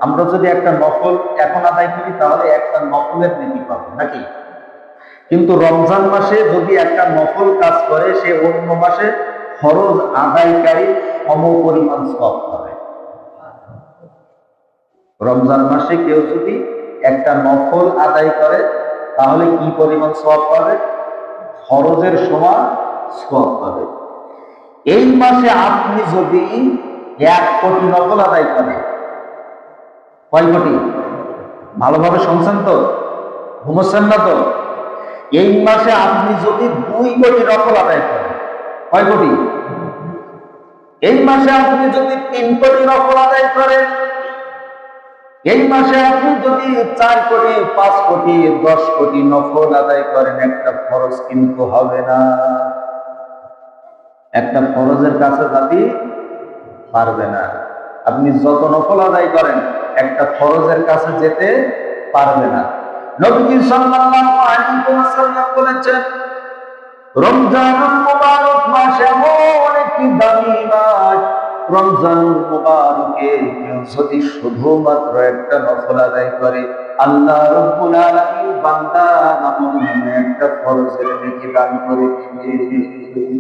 আমরা যদি একটা নফল এখন আদায় করি তাহলে একটা নফলের নেকি পাবো নাকি? কিন্তু রমজান মাসে যদি একটা নফল কাজ করে সে অন্য মাসে ফরজ আদায়কারী সম পরিমাণ সওয়াব পাবে। রমজান মাসে কেউ যদি একটা নফল আদায় করে তাহলে কি পরিমাণ সওয়াব পাবে? ফরজের সমান সওয়াব পাবে। এই মাসে আপনি যদি 1 কোটি নফল আদায় করেন, কয় কোটি? ভালোভাবে শুনছেন তো? ঘুমোচ্ছেন না তো? এই মাসে আপনি যদি 2 কোটি নফল আদায় করেন, কয় কোটি? এই মাসে আপনি যদি 3 কোটি নফল আদায় করেন, এই মাসে আপনি যদি 4 কোটি, 5 কোটি, 10 কোটি নফল আদায় করেন, একটা ফরজ কিন্তু হবে না। একটা ফরজের কাছে যাতে পারবে না। আপনি যত নফল আদায় করেন একটা ফরজের কাছে যেতে পারবে না। নবী সাল্লাল্লাহু আলাইহি ওয়াসাল্লাম বলেছেন, রমজানুল মুবারক মাস এমন একটি দামি মাস, রমজানুল মুবারকে কেউ যদি শুধুমাত্র একটা নফল আদায় করে, আল্লাহ রাব্বুল আলামিন বান্দার আমল নামে একটা ফরজের নেকি দান করে দিবেন।